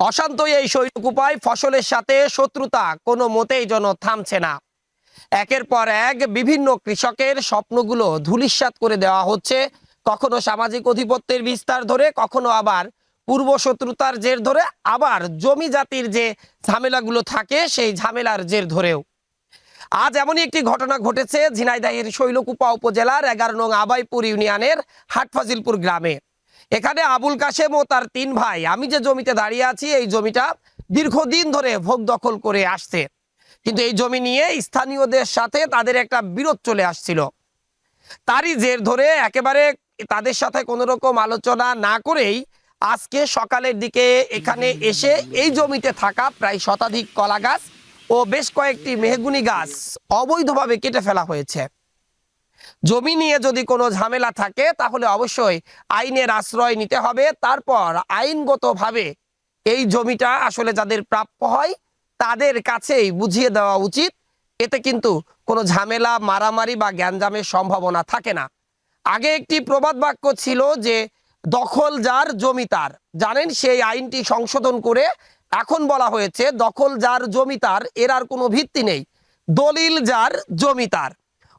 অশান্তই এই শৈলকুপায় ফসলের সাথে শত্রুতা কোনো মতেই যেন থামছে না। একের পর এক বিভিন্ন কৃষকের স্বপ্নগুলো ধূলিসাৎ করে দেওয়া হচ্ছে, কখনো সামাজিক অধিপত্যের বিস্তার ধরে, কখনো আবার পূর্ব শত্রুতার জের ধরে, আবার জমি জাতির যে ঝামেলাগুলো থাকে সেই ঝামেলার জের ধরেও। আজ এমনই একটি ঘটনা ঘটেছে ঝিনাইদহের শৈলকুপা উপজেলার 11 নং আবাইপুর ইউনিয়নের হাটফাজিলপুর গ্রামে। এখানে আবুল কাশেম ও তার 3 ভাই, আমি যে জমিতে দাঁড়িয়ে আছি এই জমিটা দীর্ঘদিন ধরে ভোগ দখল করে আসছে, কিন্তু এই জমি নিয়ে স্থানীয়দের সাথে তাদের একটা বিরোধ চলে আসছিল। তারই জের ধরে একেবারে তাদের সাথে কোনো রকম আলোচনা না করেই আজকে সকালের দিকে এখানে এসে এই জমিতে থাকা প্রায় শতাধিক কলা গাছ ও বেশ কয়েকটি মেহগুনি গাছ অবৈধভাবে কেটে ফেলা হয়েছে। জমি নিয়ে যদি কোনো ঝামেলা থাকে তাহলে অবশ্যই আইনের আশ্রয় নিতে হবে, তারপর আইনগতভাবে এই জমিটা আসলে যাদের প্রাপ্য হয় তাদের কাছেই বুঝিয়ে দেওয়া উচিত। এতে কিন্তু কোনো ঝামেলা, মারামারি বা গ্যাঞ্জামের সম্ভাবনা থাকে না। আগে একটি প্রবাদ বাক্য ছিল যে দখল যার জমি তার, জানেন সেই আইনটি সংশোধন করে এখন বলা হয়েছে দখল যার জমি তার, এর আর কোনো ভিত্তি নেই, দলিল যার জমি তার।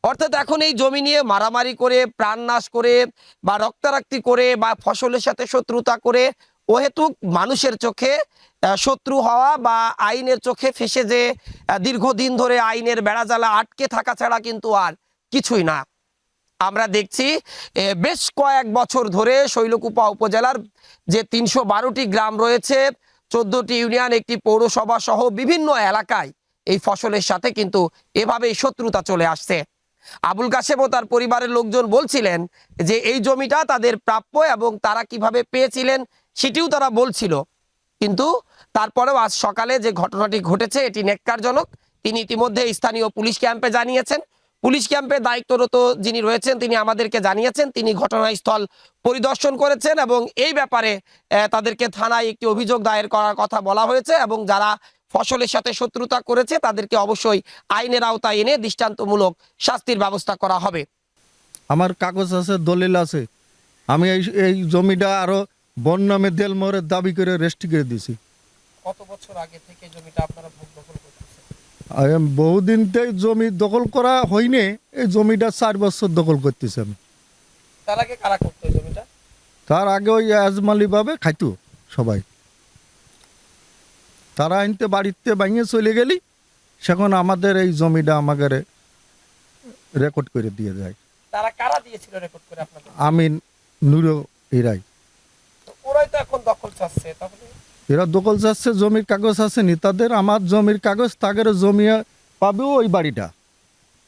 অর্থাৎ এখন এই জমি নিয়ে মারামারি করে, প্রাণনাশ করে বা রক্তারক্তি করে বা ফসলের সাথে শত্রুতা করে অহেতুক মানুষের চোখে শত্রু হওয়া বা আইনের চোখে ফেসে যে দীর্ঘদিন ধরে আইনের বেড়াজালা আটকে থাকা ছাড়া কিন্তু আর কিছুই না। আমরা দেখছি বেশ কয়েক বছর ধরে শৈলকুপা উপজেলার যে 312টি গ্রাম রয়েছে, 14টি ইউনিয়ন, একটি পৌরসভা সহ বিভিন্ন এলাকায় এই ফসলের সাথে কিন্তু এভাবেই শত্রুতা চলে আসছে। আবুল কাশেম ও তার পরিবারের লোকজন বলছিলেন যে এই জমিটা তাদের প্রাপ্য এবং তারা কিভাবে পেয়েছিলেন সেটিও তারা বলছিল, কিন্তু তারপরেও আজ সকালে যে ঘটনাটি ঘটেছে এটি নেক্কারজনক। তিনি ইতিমধ্যে স্থানীয় পুলিশ ক্যাম্পে জানিয়েছেন। পুলিশ ক্যাম্পে দায়িত্বরত যিনি রয়েছেন তিনি আমাদেরকে জানিয়েছেন তিনি ঘটনাস্থল পরিদর্শন করেছেন এবং এই ব্যাপারে তাদেরকে থানায় একটি অভিযোগ দায়ের করার কথা বলা হয়েছে এবং যারা ফসলের সাথে শত্রুতা করেছে তাদেরকে অবশ্যই আইনের আওতায় এনে দৃষ্টান্তমূলক শাস্তির ব্যবস্থা করা হবে। আমার কাগজ আছে, দলিল আছে। আমি এই জমিটা আরো বন নামে দেলমোহরের দাবি করে রেজিস্ট্রি করে দিয়েছি। কত বছর আগে থেকে জমিটা আপনারা ভোগ দখল করতেছেন? বহুদিনতেই জমি দখল করা হয়নি, এই জমিটা 4 বছর দখল করতেছি আমি। তার আগে কারা করতো এই জমিটা? তার আগে ওই আজমালি ভাবে খাইতো সবাই। তারা আনতে বাড়িতে ভাঙিয়ে চলে গেলি, সেখন আমাদের এই জমিটা আমাকে রেকর্ড করে দিয়ে যায়। তারা কারা দিয়েছিল রেকর্ড করে আপনাদের? আমি নুরো এরাই। ওরাই তো এখন দখল চাচ্ছে, তাহলে এরা দখল চাচ্ছে, জমির কাগজ আছে নি তাদের? আমার জমির কাগজ, তাদের জমি পাবে ওই বাড়িটা,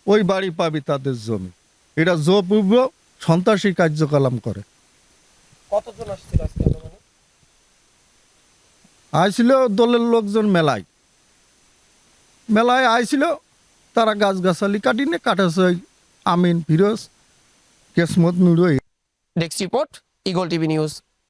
ওই বাড়ি পাবি তাদের জমি। এরা জোপূর্ব সন্ত্রাসী কার্যকলাপ করে। কতজন আসছিল আজকে? আইছিল দলের লোকজন মেলায় আইছিল, তারা গাছগাছালি কাটিনে কাটাছে। Amin, Firoz, Kesmat, Nuro. Desk report, Eagle TV news.